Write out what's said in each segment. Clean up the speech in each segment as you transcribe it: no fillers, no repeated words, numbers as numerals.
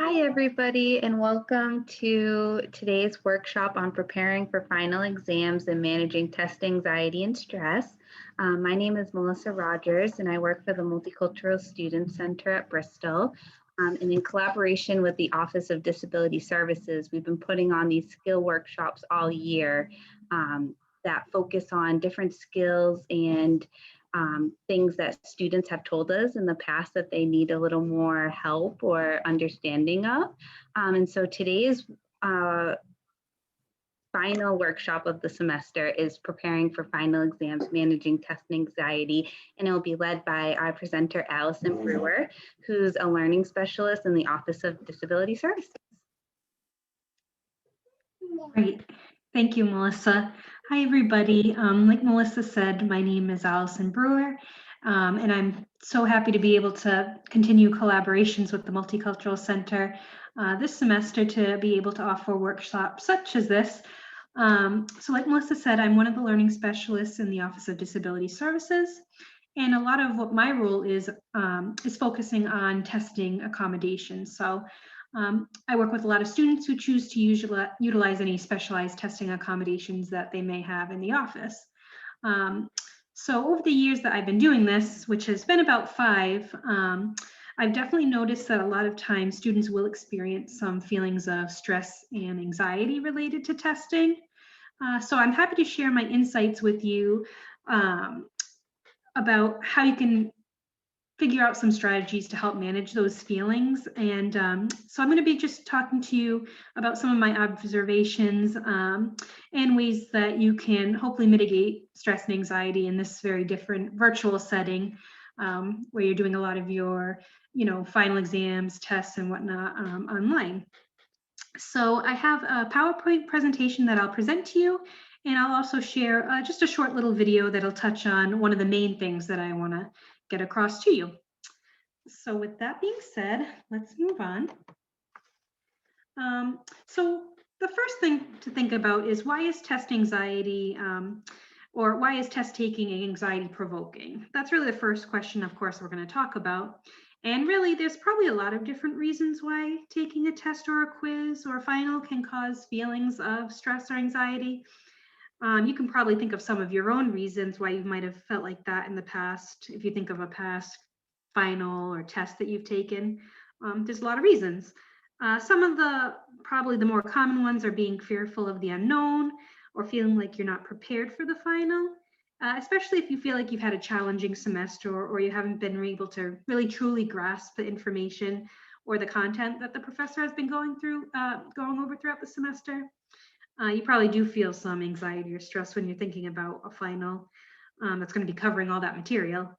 Hi, everybody, and welcome to today's workshop on preparing for final exams and managing test anxiety and stress. My name is Melissa Rogers, and I work for the Multicultural Student Center at Bristol. And in collaboration with the Office of Disability Services, we've been putting on these skill workshops all year that focus on different skills and things that students have told us in the past that they need a little more help or understanding of. And so today's final workshop of the semester is preparing for final exams, managing test anxiety, and it will be led by our presenter, Allison Brewer, who's a learning specialist in the Office of Disability Services. Great. Thank you, Melissa. Hi, everybody. Like Melissa said, my name is Allison Brewer, and I'm so happy to be able to continue collaborations with the Multicultural Center this semester to be able to offer workshops such as this. So like Melissa said, I'm one of the learning specialists in the Office of Disability Services. And a lot of what my role is focusing on testing accommodations. So I work with a lot of students who choose to utilize any specialized testing accommodations that they may have in the office. So over the years that I've been doing this, which has been about 5, I've definitely noticed that a lot of times students will experience some feelings of stress and anxiety related to testing. So I'm happy to share my insights with you about how you can figure out some strategies to help manage those feelings. And so I'm going to be just talking to you about some of my observations and ways that you can hopefully mitigate stress and anxiety in this very different virtual setting where you're doing a lot of your, final exams, tests, and whatnot online. So I have a PowerPoint presentation that I'll present to you, and I'll also share just a short little video that'll touch on one of the main things that I want to get across to you. So with that being said, let's move on. So the first thing to think about is, why is test anxiety or why is test taking anxiety provoking? That's really the first question, of course, we're going to talk about. And really, there's probably a lot of different reasons why taking a test or a quiz or a final can cause feelings of stress or anxiety. You can probably think of some of your own reasons why you might have felt like that in the past. If you think of a past final or test that you've taken, there's a lot of reasons. Some of probably the more common ones are being fearful of the unknown or feeling like you're not prepared for the final, especially if you feel like you've had a challenging semester or you haven't been able to really truly grasp the information or the content that the professor has been going over throughout the semester. You probably do feel some anxiety or stress when you're thinking about a final that's going to be covering all that material.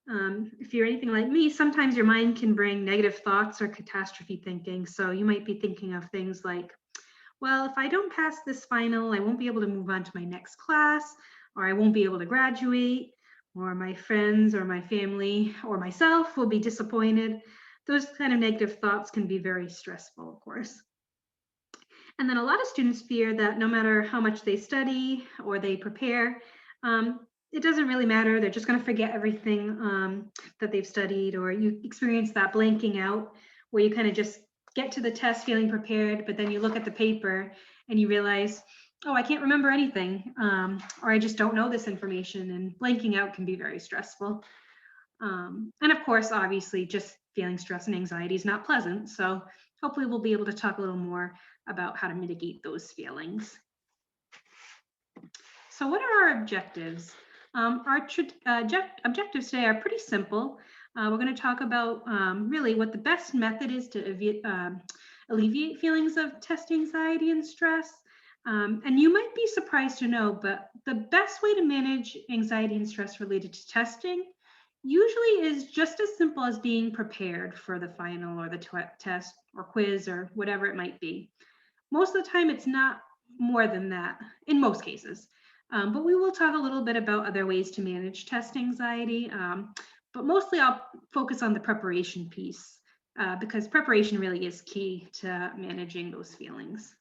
If you're anything like me, sometimes your mind can bring negative thoughts or catastrophe thinking. So you might be thinking of things like, well, if I don't pass this final, I won't be able to move on to my next class, or I won't be able to graduate, or my friends or my family or myself will be disappointed. Those kind of negative thoughts can be very stressful, of course. And then a lot of students fear that no matter how much they study or they prepare, it doesn't really matter. They're just going to forget everything that they've studied, or you experience that blanking out where you kind of just get to the test feeling prepared, but then you look at the paper and you realize, oh, I can't remember anything, or I just don't know this information, and blanking out can be very stressful. And of course, obviously, just feeling stress and anxiety is not pleasant. So hopefully we'll be able to talk a little more about how to mitigate those feelings. So what are our objectives? Our objectives today are pretty simple. We're going to talk about really what the best method is to alleviate feelings of test anxiety and stress. And you might be surprised to know, but the best way to manage anxiety and stress related to testing usually is just as simple as being prepared for the final or the test or quiz or whatever it might be. Most of the time, it's not more than that in most cases. But we will talk a little bit about other ways to manage test anxiety. But mostly I'll focus on the preparation piece because preparation really is key to managing those feelings.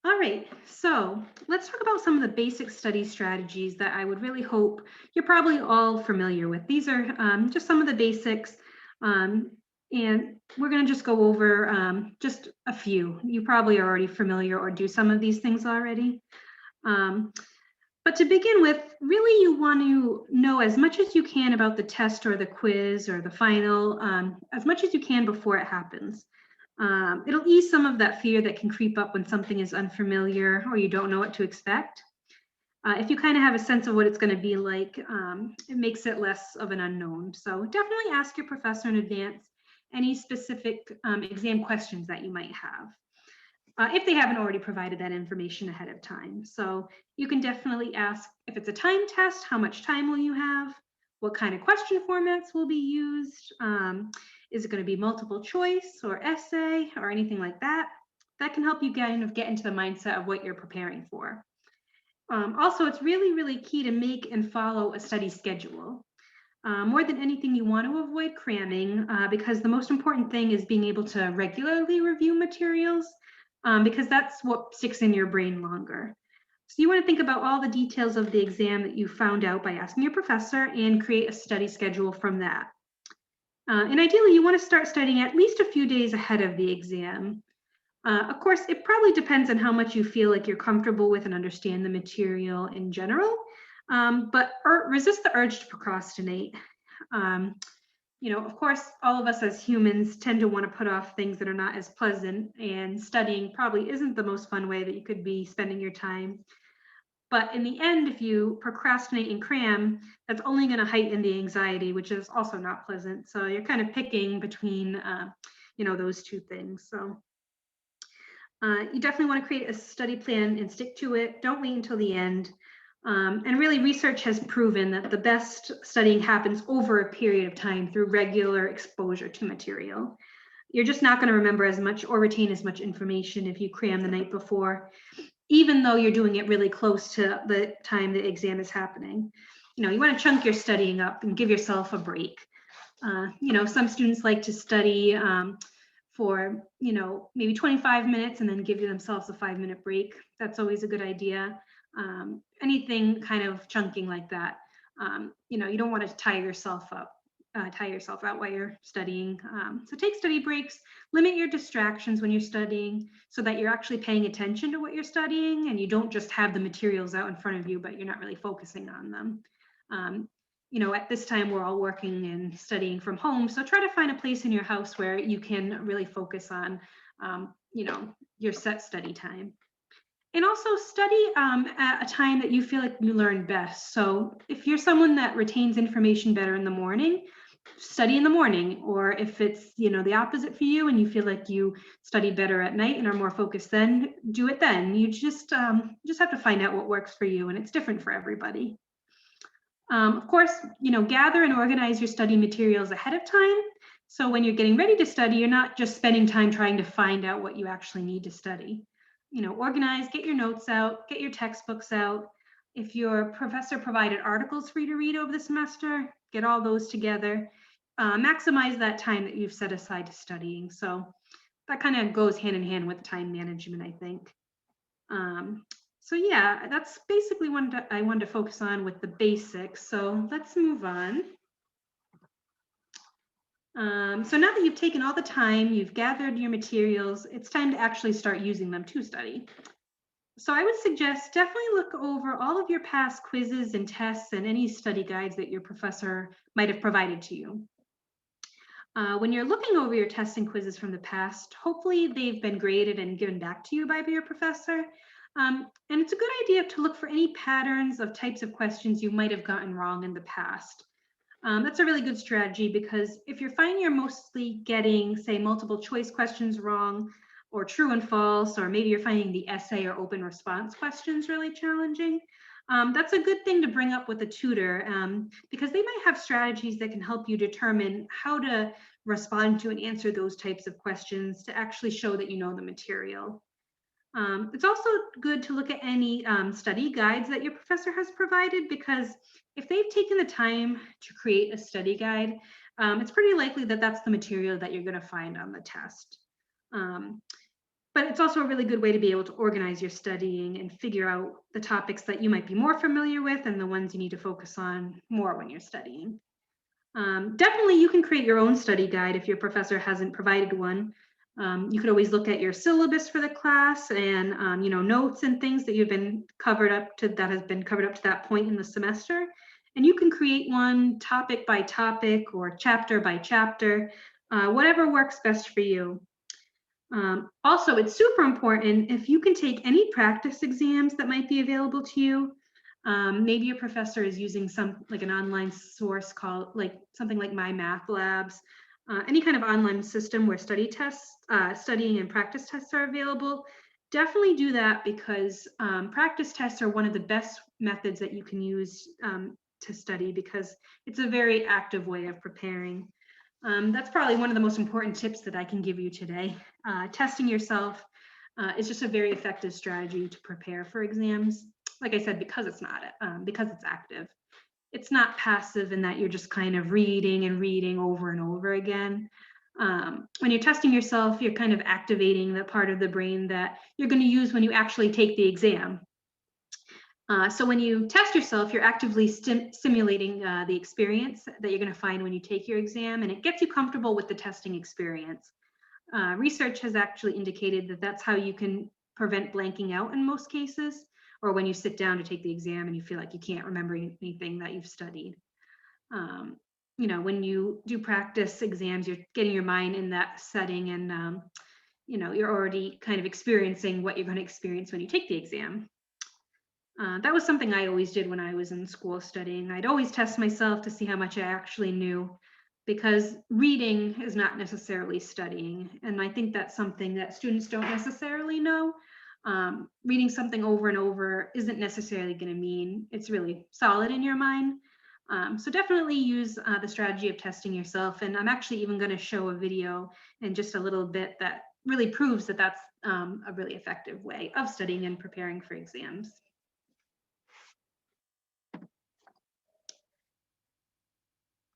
All right, so let's talk about some of the basic study strategies that I would really hope you're probably all familiar with. These are just some of the basics Um, and we're going to just go over just a few. You probably are already familiar or do some of these things already. But to begin with, really you want to know as much as you can about the test or the quiz or the final, as much as you can before it happens. It'll ease some of that fear that can creep up when something is unfamiliar or you don't know what to expect. If you kind of have a sense of what it's going to be like, it makes it less of an unknown. So definitely ask your professor in advance any specific exam questions that you might have, if they haven't already provided that information ahead of time. So you can definitely ask if it's a time test, how much time will you have? What kind of question formats will be used? Is it going to be multiple choice or essay or anything like that? That can help you kind of get into the mindset of what you're preparing for. Also, it's really, really key to make and follow a study schedule. More than anything, you want to avoid cramming because the most important thing is being able to regularly review materials because that's what sticks in your brain longer. So you want to think about all the details of the exam that you found out by asking your professor and create a study schedule from that. And ideally, you want to start studying at least a few days ahead of the exam. Of course, it probably depends on how much you feel like you're comfortable with and understand the material in general, but resist the urge to procrastinate. Of course, all of us as humans tend to want to put off things that are not as pleasant, and studying probably isn't the most fun way that you could be spending your time. But in the end, if you procrastinate and cram, that's only going to heighten the anxiety, which is also not pleasant. So you're kind of picking between, those two things. So you definitely want to create a study plan and stick to it. Don't wait until the end. And really, research has proven that the best studying happens over a period of time through regular exposure to material. You're just not going to remember as much or retain as much information if you cram the night before, even though you're doing it really close to the time the exam is happening. You want to chunk your studying up and give yourself a break. Some students like to study for maybe 25 minutes and then give themselves a 5-minute break. That's always a good idea. Anything kind of chunking like that. You don't want to tire yourself out while you're studying. So take study breaks, limit your distractions when you're studying so that you're actually paying attention to what you're studying and you don't just have the materials out in front of you, but you're not really focusing on them. At this time, we're all working and studying from home. So try to find a place in your house where you can really focus on, your set study time. And also study at a time that you feel like you learn best. So if you're someone that retains information better in the morning, study in the morning. Or if it's, the opposite for you and you feel like you study better at night and are more focused then, do it then. You just have to find out what works for you, and it's different for everybody. Of course, gather and organize your study materials ahead of time. So when you're getting ready to study, you're not just spending time trying to find out what you actually need to study. Organize, get your notes out, get your textbooks out. If your professor provided articles for you to read over the semester, get all those together. Maximize that time that you've set aside to studying. So that kind of goes hand in hand with time management, I think. So yeah, that's basically what I wanted to focus on with the basics. So let's move on. So now that you've taken all the time, you've gathered your materials, it's time to actually start using them to study. So I would suggest definitely look over all of your past quizzes and tests and any study guides that your professor might have provided to you. When you're looking over your tests and quizzes from the past, hopefully they've been graded and given back to you by your professor. And it's a good idea to look for any patterns of types of questions you might have gotten wrong in the past. That's a really good strategy because if you're finding you're mostly getting, say, multiple choice questions wrong or true and false, or maybe you're finding the essay or open response questions really challenging, that's a good thing to bring up with a tutor because they might have strategies that can help you determine how to respond to and answer those types of questions to actually show that you know the material. It's also good to look at any study guides that your professor has provided, because if they've taken the time to create a study guide, it's pretty likely that that's the material that you're going to find on the test. But it's also a really good way to be able to organize your studying and figure out the topics that you might be more familiar with and the ones you need to focus on more when you're studying. Definitely, you can create your own study guide if your professor hasn't provided one. You could always look at your syllabus for the class and notes and things that you've been covered up to that has been covered up to that point in the semester. And you can create one topic by topic or chapter by chapter, whatever works best for you. Also, it's super important if you can take any practice exams that might be available to you. Maybe your professor is using like an online source called something like My Math Labs, any kind of online system where studying and practice tests are available. Definitely do that because practice tests are one of the best methods that you can use to study because it's a very active way of preparing. That's probably one of the most important tips that I can give you today. Testing yourself is just a very effective strategy to prepare for exams. Like I said, because it's active. It's not passive in that you're just kind of reading and reading over and over again. When you're testing yourself, you're kind of activating the part of the brain that you're going to use when you actually take the exam. So when you test yourself, you're actively simulating the experience that you're going to find when you take your exam, and it gets you comfortable with the testing experience. Research has actually indicated that that's how you can prevent blanking out in most cases, or when you sit down to take the exam and you feel like you can't remember anything that you've studied. When you do practice exams, you're getting your mind in that setting and you're already kind of experiencing what you're going to experience when you take the exam. That was something I always did when I was in school studying. I'd always test myself to see how much I actually knew, because reading is not necessarily studying. And I think that's something that students don't necessarily know. Reading something over and over isn't necessarily going to mean it's really solid in your mind. So definitely use the strategy of testing yourself. And I'm actually even going to show a video in just a little bit that really proves that that's a really effective way of studying and preparing for exams.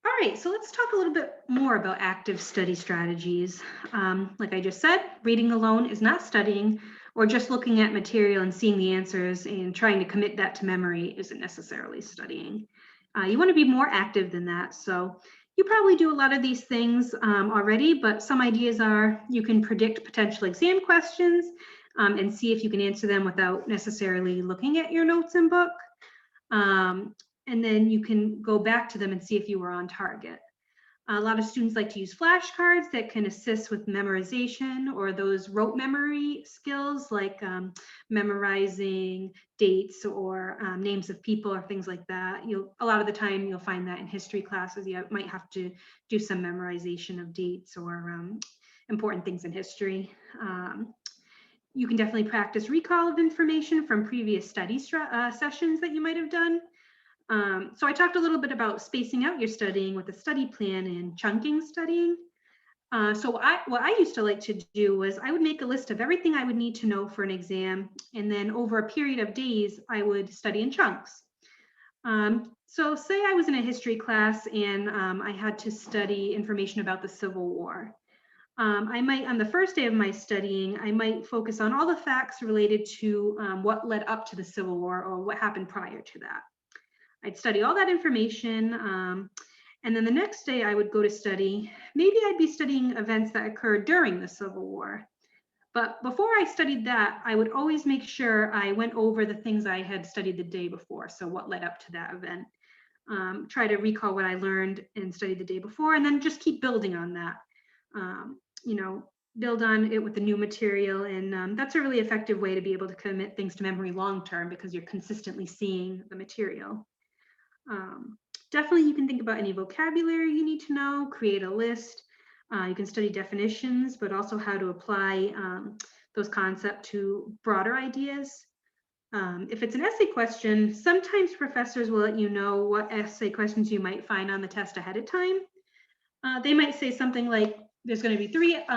All right, so let's talk a little bit more about active study strategies. Like I just said, reading alone is not studying, or just looking at material and seeing the answers and trying to commit that to memory isn't necessarily studying. You want to be more active than that. So you probably do a lot of these things already, but some ideas are you can predict potential exam questions and see if you can answer them without necessarily looking at your notes and book. And then you can go back to them and see if you were on target. A lot of students like to use flashcards that can assist with memorization or those rote memory skills like memorizing dates or names of people or things like that. A lot of the time you'll find that in history classes, you might have to do some memorization of dates or important things in history. You can definitely practice recall of information from previous study sessions that you might have done. So I talked a little bit about spacing out your studying with a study plan and chunking studying. So what I used to like to do was I would make a list of everything I would need to know for an exam, and then over a period of days, I would study in chunks. So say I was in a history class and I had to study information about the Civil War. I might, on the first day of my studying, I might focus on all the facts related to what led up to the Civil War or what happened prior to that. I'd study all that information, and then the next day I would go to study. Maybe I'd be studying events that occurred during the Civil War. But before I studied that, I would always make sure I went over the things I had studied the day before, so what led up to that event. Try to recall what I learned and studied the day before, and then just keep building on that. Build on it with the new material, and that's a really effective way to be able to commit things to memory long-term because you're consistently seeing the material. Definitely you can think about any vocabulary you need to know, create a list. You can study definitions, but also how to apply those concepts to broader ideas. If it's an essay question, sometimes professors will let you know what essay questions you might find on the test ahead of time. They might say something like, there's going to be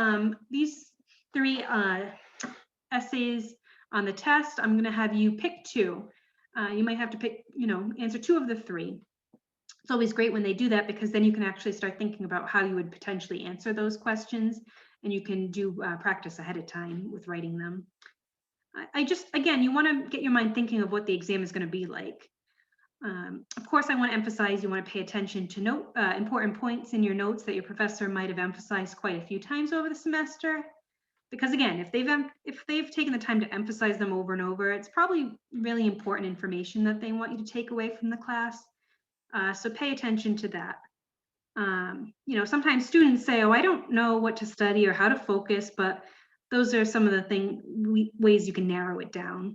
these three essays on the test. I'm going to have you pick two. You might have to pick, answer two of the three. It's always great when they do that because then you can actually start thinking about how you would potentially answer those questions, and you can do practice ahead of time with writing them. Again, you want to get your mind thinking of what the exam is going to be like. Of course, I want to emphasize you want to pay attention to note important points in your notes that your professor might have emphasized quite a few times over the semester. Because again, if they've taken the time to emphasize them over and over, it's probably really important information that they want you to take away from the class. So pay attention to that. Sometimes students say, oh, I don't know what to study or how to focus, but those are some of the ways you can narrow it down.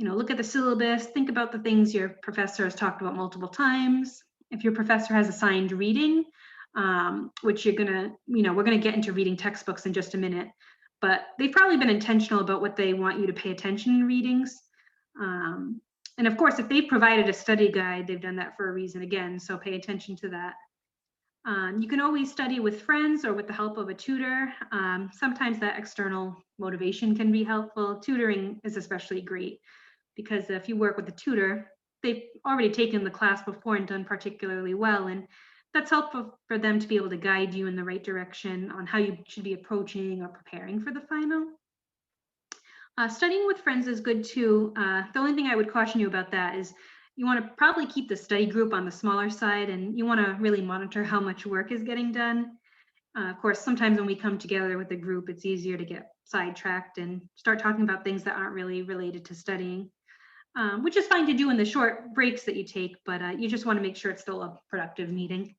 Look at the syllabus, think about the things your professor has talked about multiple times. If your professor has assigned reading, which we're gonna get into reading textbooks in just a minute, but they've probably been intentional about what they want you to pay attention in readings. And of course, if they've provided a study guide, they've done that for a reason again, so pay attention to that. You can always study with friends or with the help of a tutor. Sometimes that external motivation can be helpful. Tutoring is especially great because if you work with a tutor, they've already taken the class before and done particularly well. And that's helpful for them to be able to guide you in the right direction on how you should be approaching or preparing for the final. Studying with friends is good too. The only thing I would caution you about that is you want to probably keep the study group on the smaller side, and you want to really monitor how much work is getting done. Of course, sometimes when we come together with a group, it's easier to get sidetracked and start talking about things that aren't really related to studying, which is fine to do in the short breaks that you take, but you just want to make sure it's still a productive meeting.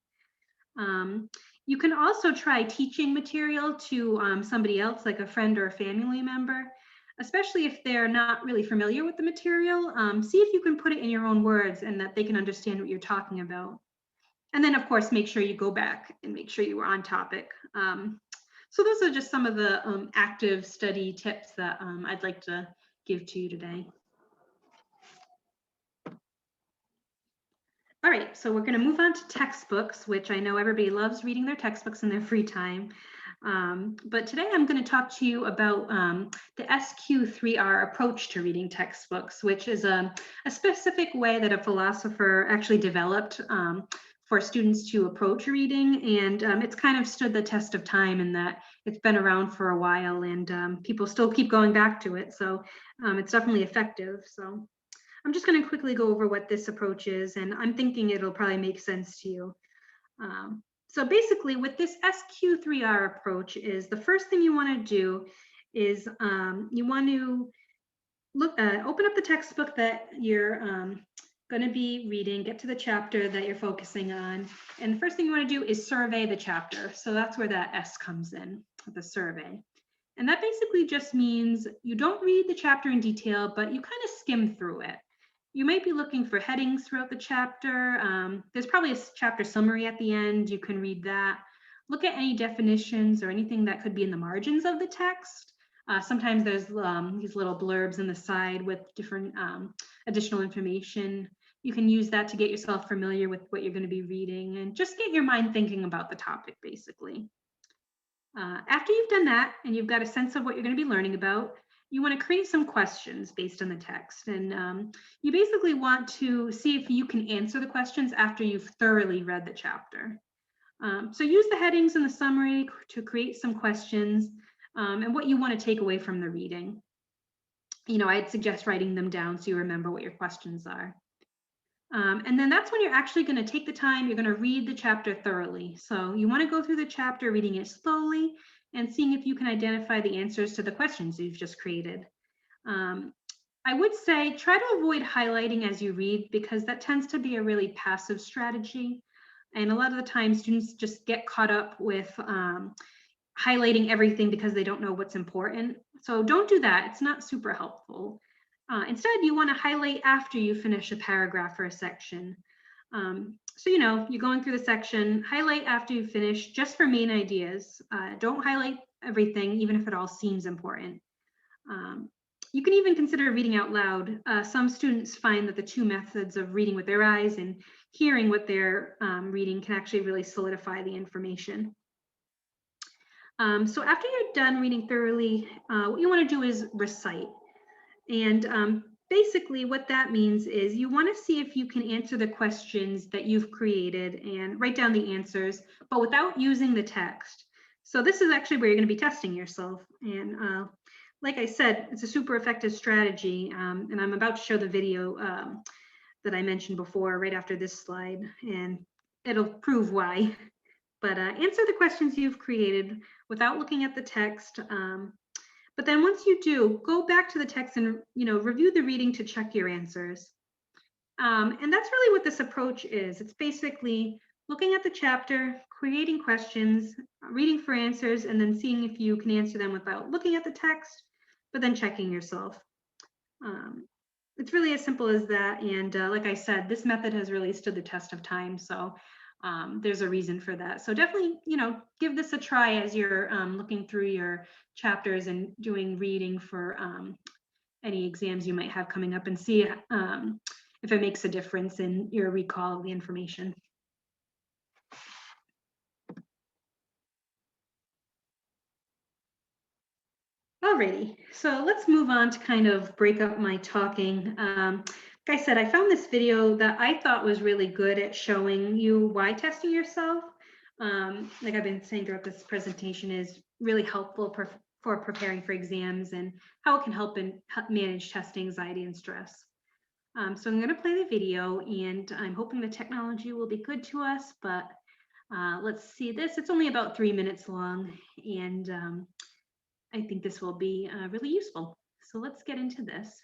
You can also try teaching material to somebody else, like a friend or a family member, especially if they're not really familiar with the material. See if you can put it in your own words and that they can understand what you're talking about. And then, of course, make sure you go back and make sure you were on topic. So those are just some of the active study tips that I'd like to give to you today. All right, so we're going to move on to textbooks, which I know everybody loves reading their textbooks in their free time. But today I'm going to talk to you about the SQ3R approach to reading textbooks, which is a specific way that a philosopher actually developed for students to approach reading. And it's kind of stood the test of time in that it's been around for a while and people still keep going back to it. So it's definitely effective. So I'm just going to quickly go over what this approach is, and I'm thinking it'll probably make sense to you. So basically, with this SQ3R approach is the first thing you want to do is you want to open up the textbook that you're going to be reading, get to the chapter that you're focusing on, and the first thing you want to do is survey the chapter. So that's where that S comes in, the survey. And that basically just means you don't read the chapter in detail, but you kind of skim through it. You might be looking for headings throughout the chapter. There's probably a chapter summary at the end. You can read that. Look at any definitions or anything that could be in the margins of the text. Sometimes there's these little blurbs in the side with different additional information. You can use that to get yourself familiar with what you're going to be reading and just get your mind thinking about the topic, basically. After you've done that and you've got a sense of what you're going to be learning about, you want to create some questions based on the text. And you basically want to see if you can answer the questions after you've thoroughly read the chapter. So use the headings in the summary to create some questions and what you want to take away from the reading. I'd suggest writing them down so you remember what your questions are. And then that's when you're actually going to take the time, you're going to read the chapter thoroughly. So you want to go through the chapter, reading it slowly and seeing if you can identify the answers to the questions you've just created. I would say try to avoid highlighting as you read because that tends to be a really passive strategy. And a lot of the time students just get caught up with highlighting everything because they don't know what's important. So don't do that. It's not super helpful. Instead, you want to highlight after you finish a paragraph or a section. So, you're going through the section, highlight after you finish just for main ideas. Don't highlight everything, even if it all seems important. You can even consider reading out loud. Some students find that the two methods of reading with their eyes and hearing what they're reading can actually really solidify the information. So after you're done reading thoroughly, what you want to do is recite. And basically what that means is you want to see if you can answer the questions that you've created and write down the answers, but without using the text. So this is actually where you're going to be testing yourself. And like I said, it's a super effective strategy. And I'm about to show the video that I mentioned before right after this slide, and it'll prove why. But answer the questions you've created without looking at the text. But then once you do, go back to the text and review the reading to check your answers. And that's really what this approach is. It's basically looking at the chapter, creating questions, reading for answers, and then seeing if you can answer them without looking at the text, but then checking yourself. It's really as simple as that. And like I said, this method has really stood the test of time. So there's a reason for that. So definitely, give this a try as you're looking through your chapters and doing reading for any exams you might have coming up, and see if it makes a difference in your recall of the information. Alrighty, so let's move on to kind of break up my talking. Like I said, I found this video that I thought was really good at showing you why testing yourself, like I've been saying throughout this presentation, is really helpful for preparing for exams, and how it can help manage test anxiety and stress. So I'm going to play the video, and I'm hoping the technology will be good to us, but let's see this. It's only about 3 minutes long, and I think this will be really useful. So let's get into this.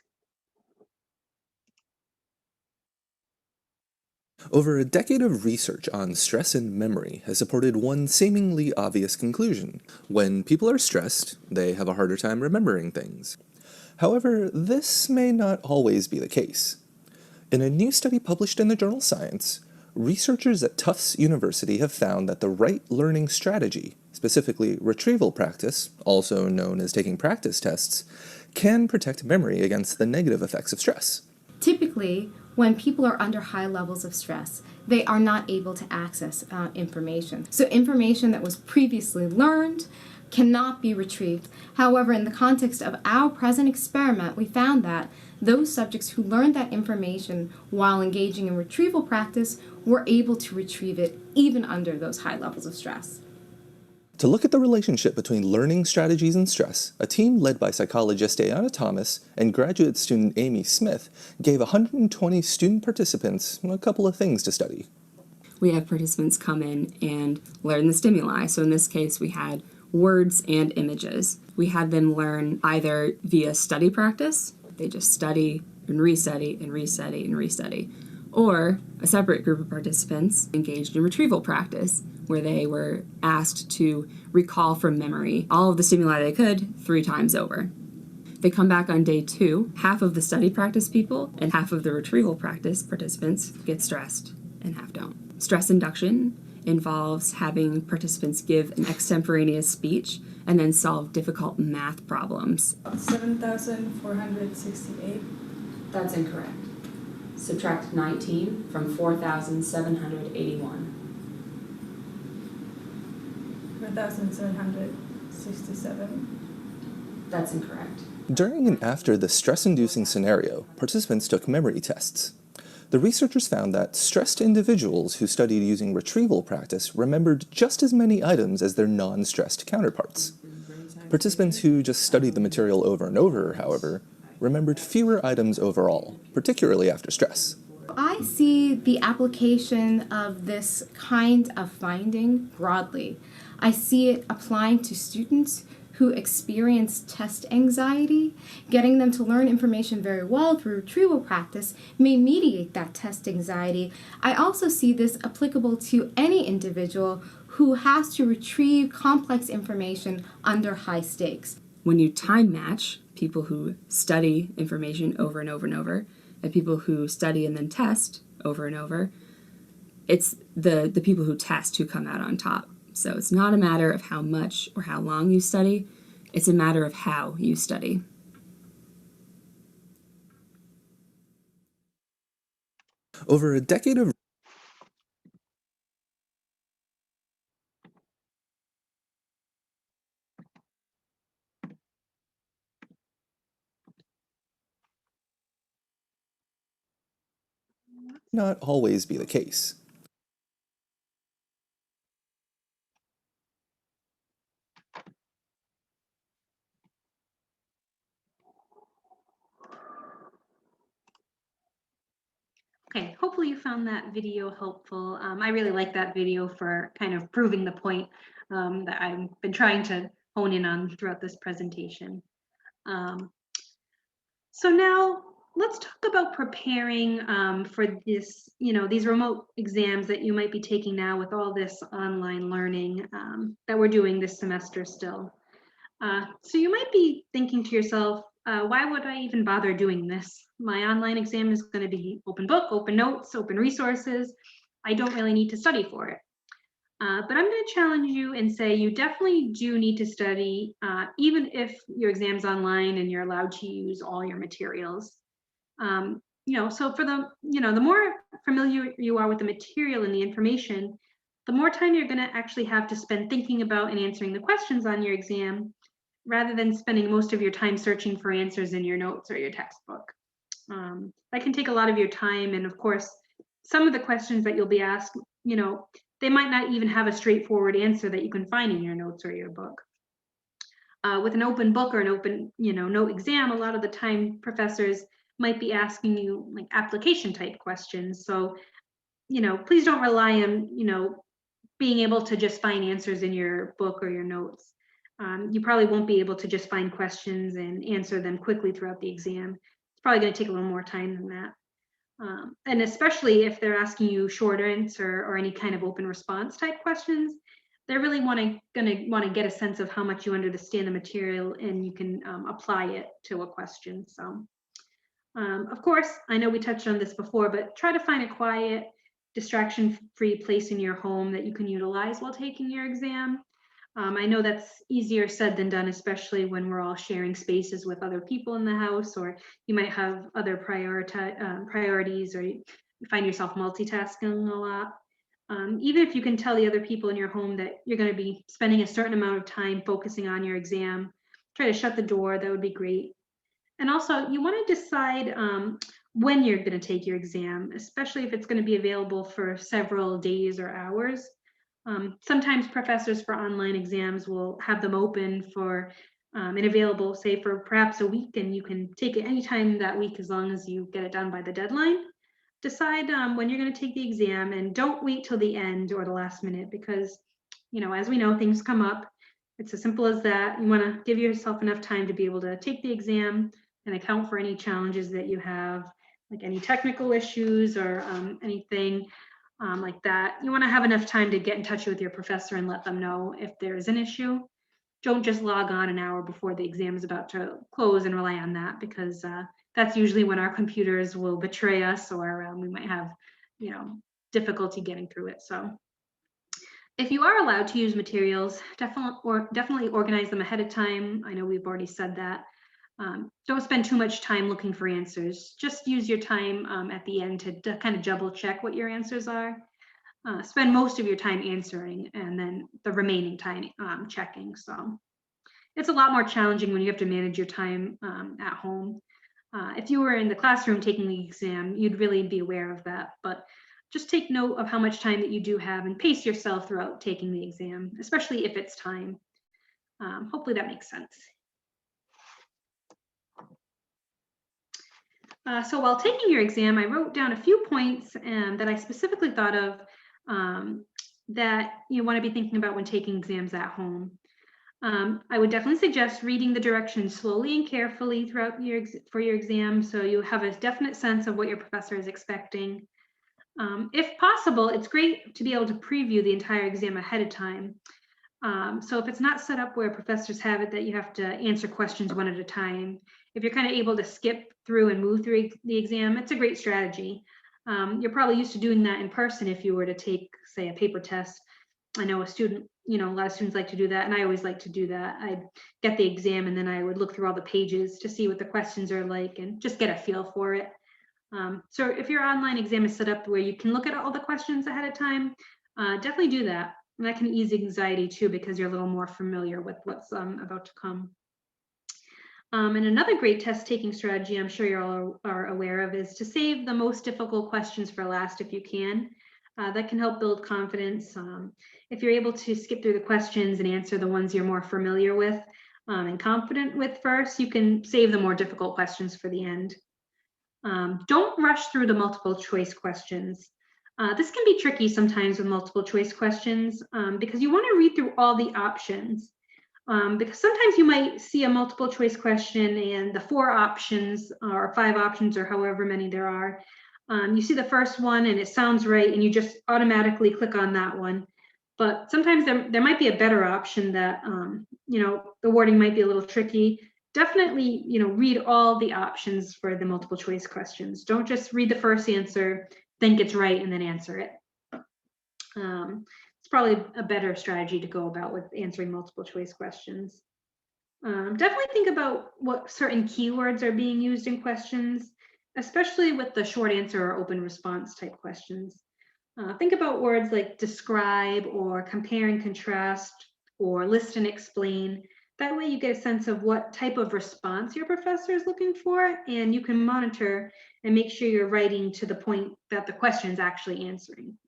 Over a decade of research on stress and memory has supported one seemingly obvious conclusion. When people are stressed, they have a harder time remembering things. However, this may not always be the case. In a new study published in the journal Science, researchers at Tufts University have found that the right learning strategy, specifically retrieval practice, also known as taking practice tests, can protect memory against the negative effects of stress. Typically, when people are under high levels of stress, they are not able to access information. So information that was previously learned cannot be retrieved. However, in the context of our present experiment, we found that those subjects who learned that information while engaging in retrieval practice were able to retrieve it even under those high levels of stress. To look at the relationship between learning strategies and stress, a team led by psychologist Ayanna Thomas and graduate student Amy Smith gave 120 student participants a couple of things to study. We have participants come in and learn the stimuli. So in this case, we had words and images. We had them learn either via study practice, they just study and restudy and restudy and restudy, or a separate group of participants engaged in retrieval practice, where they were asked to recall from memory all of the stimuli they could 3 times over. They come back on day 2. Half of the study practice people and half of the retrieval practice participants get stressed and half don't. Stress induction involves having participants give an extemporaneous speech and then solve difficult math problems. 7,468. That's incorrect. Subtract 19 from 4,781. 4,767. That's incorrect. During and after the stress-inducing scenario, participants took memory tests. The researchers found that stressed individuals who studied using retrieval practice remembered just as many items as their non-stressed counterparts. Participants who just studied the material over and over, however, remembered fewer items overall, particularly after stress. I see the application of this kind of finding broadly. I see it applying to students who experience test anxiety. Getting them to learn information very well through retrieval practice may mediate that test anxiety. I also see this applicable to any individual who has to retrieve complex information under high stakes. When you time match people who study information over and over and over and people who study and then test over and over, it's the people who test who come out on top. So it's not a matter of how much or how long you study, it's a matter of how you study. Over a decade of not always be the case. hopefully you found that video helpful. I really like that video for kind of proving the point that I've been trying to hone in on throughout this presentation. So now let's talk about preparing for this, these remote exams that you might be taking now with all this online learning that we're doing this semester still. So you might be thinking to yourself, why would I even bother doing this? My online exam is going to be open book, open notes, open resources. I don't really need to study for it. But I'm going to challenge you and say you definitely do need to study, even if your exam's online and you're allowed to use all your materials. So for the more familiar you are with the material and the information, the more time you're going to actually have to spend thinking about and answering the questions on your exam, rather than spending most of your time searching for answers in your notes or your textbook. That can take a lot of your time. And of course, some of the questions that you'll be asked, they might not even have a straightforward answer that you can find in your notes or your book. With an open book or an open, note exam, a lot of the time professors might be asking you like application type questions. So, please don't rely on, being able to just find answers in your book or your notes. You probably won't be able to just find questions and answer them quickly throughout the exam. It's probably going to take a little more time than that. And especially if they're asking you short answer or any kind of open response type questions, they're really going to want to get a sense of how much you understand the material and you can apply it to a question. So, of course, I know we touched on this before, but try to find a quiet, distraction-free place in your home that you can utilize while taking your exam. I know that's easier said than done, especially when we're all sharing spaces with other people in the house, or you might have other priorities, or you find yourself multitasking a lot. Even if you can tell the other people in your home that you're going to be spending a certain amount of time focusing on your exam, try to shut the door, that would be great. And also, you want to decide when you're going to take your exam, especially if it's going to be available for several days or hours. Sometimes professors for online exams will have them open for and available, say, for perhaps a week, and you can take it anytime that week as long as you get it done by the deadline. Decide when you're going to take the exam, and don't wait till the end or the last minute, because, as we know, things come up. It's as simple as that. You want to give yourself enough time to be able to take the exam and account for any challenges that you have, like any technical issues or anything like that. You want to have enough time to get in touch with your professor and let them know if there is an issue. Don't just log on an hour before the exam is about to close and rely on that, because that's usually when our computers will betray us, or we might have, difficulty getting through it. So if you are allowed to use materials, definitely organize them ahead of time. I know we've already said that. Don't spend too much time looking for answers. Just use your time at the end to kind of double check what your answers are. Spend most of your time answering and then the remaining time checking. So it's a lot more challenging when you have to manage your time at home. If you were in the classroom taking the exam, you'd really be aware of that. But just take note of how much time that you do have and pace yourself throughout taking the exam, especially if it's time. Hopefully that makes sense. So while taking your exam, I wrote down a few points that I specifically thought of that you want to be thinking about when taking exams at home. I would definitely suggest reading the directions slowly and carefully throughout for your exam, so you have a definite sense of what your professor is expecting. If possible, it's great to be able to preview the entire exam ahead of time. So if it's not set up where professors have it that you have to answer questions one at a time, if you're kind of able to skip through and move through the exam, it's a great strategy. You're probably used to doing that in person if you were to take, say, a paper test. I know a lot of students like to do that, and I always like to do that. I'd get the exam and then I would look through all the pages to see what the questions are like and just get a feel for it. So if your online exam is set up where you can look at all the questions ahead of time, definitely do that. And that can ease anxiety too, because you're a little more familiar with what's about to come. And another great test taking strategy I'm sure you all are aware of is to save the most difficult questions for last if you can. That can help build confidence. If you're able to skip through the questions and answer the ones you're more familiar with and confident with first, you can save the more difficult questions for the end. Don't rush through the multiple choice questions. This can be tricky sometimes with multiple choice questions because you want to read through all the options. Because sometimes you might see a multiple choice question and the 4 options or 5 options or however many there are. You see the first one and it sounds right and you just automatically click on that one. But sometimes there might be a better option that, the wording might be a little tricky. Definitely, read all the options for the multiple choice questions. Don't just read the first answer, think it's right, and then answer it. It's probably a better strategy to go about with answering multiple choice questions. Definitely think about what certain keywords are being used in questions, especially with the short answer or open response type questions. Think about words like describe or compare and contrast or list and explain. That way you get a sense of what type of response your professor is looking for, and you can monitor and make sure you're writing to the point that the question is actually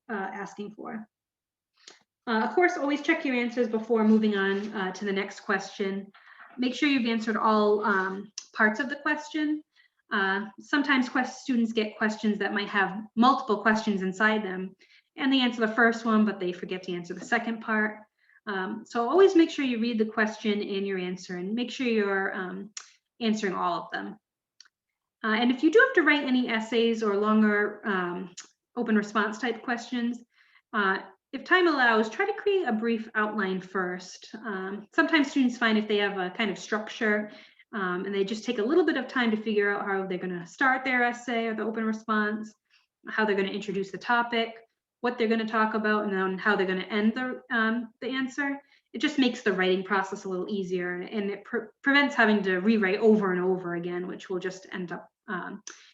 asking for. Of course, always check your answers before moving on to the next question. Make sure you've answered all parts of the question. Sometimes students get questions that might have multiple questions inside them, and they answer the first one, but they forget to answer the second part. So always make sure you read the question and your answer, and make sure you're answering all of them. And if you do have to write any essays or longer open response type questions, if time allows, try to create a brief outline first. Sometimes students find if they have a kind of structure and they just take a little bit of time to figure out how they're going to start their essay or the open response, how they're going to introduce the topic, what they're going to talk about, and then how they're going to end the answer. It just makes the writing process a little easier, and it prevents having to rewrite over and over again, which will just end up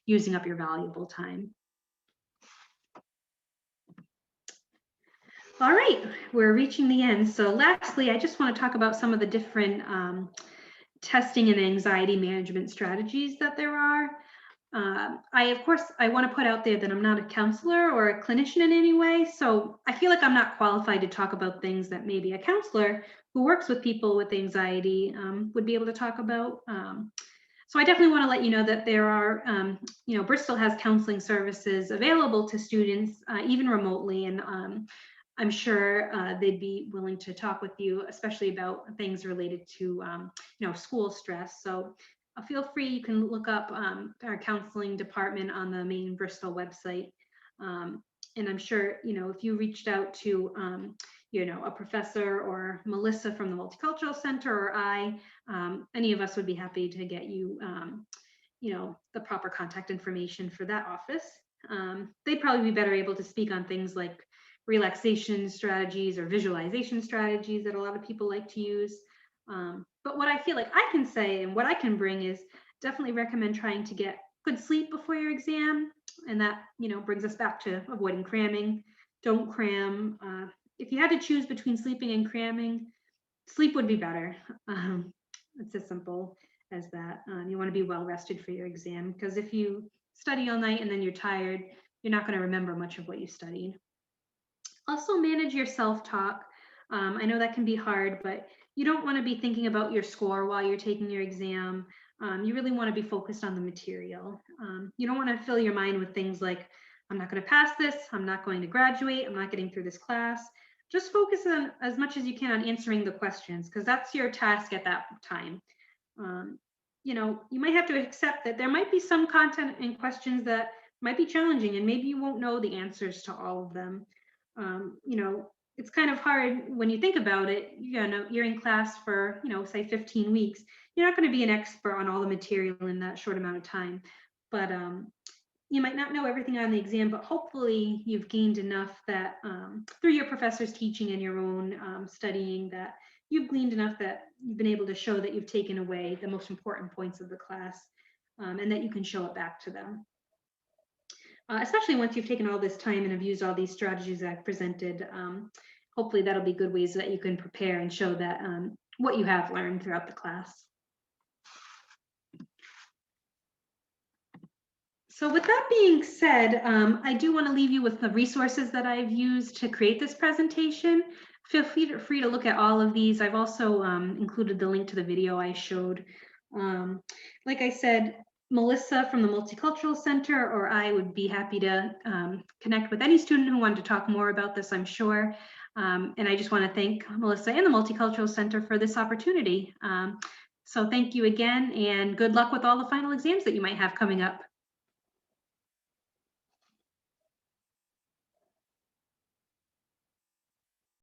using up your valuable time. All right, we're reaching the end. So lastly, I just want to talk about some of the different testing and anxiety management strategies that there are. Of course, I want to put out there that I'm not a counselor or a clinician in any way, so I feel like I'm not qualified to talk about things that maybe a counselor who works with people with anxiety would be able to talk about. So I definitely want to let you know that there are, Bristol has counseling services available to students, even remotely, and I'm sure they'd be willing to talk with you, especially about things related to, school stress. So feel free, you can look up our counseling department on the main Bristol website. And I'm sure, if you reached out to, a professor or Melissa from the Multicultural Center or any of us would be happy to get you, the proper contact information for that office. They'd probably be better able to speak on things like relaxation strategies or visualization strategies that a lot of people like to use. But what I feel like I can say and what I can bring is definitely recommend trying to get good sleep before your exam. And that, brings us back to avoiding cramming. Don't cram. If you had to choose between sleeping and cramming, sleep would be better. It's as simple as that. You want to be well rested for your exam, because if you study all night and then you're tired, you're not going to remember much of what you studied. Also manage your self-talk. I know that can be hard, but you don't want to be thinking about your score while you're taking your exam. You really want to be focused on the material. You don't want to fill your mind with things like, I'm not going to pass this, I'm not going to graduate, I'm not getting through this class. Just focus on as much as you can on answering the questions, because that's your task at that time. You might have to accept that there might be some content and questions that might be challenging, and maybe you won't know the answers to all of them. It's kind of hard when you think about it. You're in class for, say 15 weeks. You're not going to be an expert on all the material in that short amount of time, but you might not know everything on the exam, but hopefully you've gained enough that through your professor's teaching and your own studying, that you've gleaned enough that you've been able to show that you've taken away the most important points of the class, and that you can show it back to them. Especially once you've taken all this time and have used all these strategies I've presented, hopefully that'll be good ways that you can prepare and show that what you have learned throughout the class. So with that being said, I do want to leave you with the resources that I've used to create this presentation. Feel free to look at all of these. I've also included the link to the video I showed. Like I said, Melissa from the Multicultural Center or I would be happy to connect with any student who wanted to talk more about this, I'm sure. And I just want to thank Melissa and the Multicultural Center for this opportunity. So thank you again, and good luck with all the final exams that you might have coming up.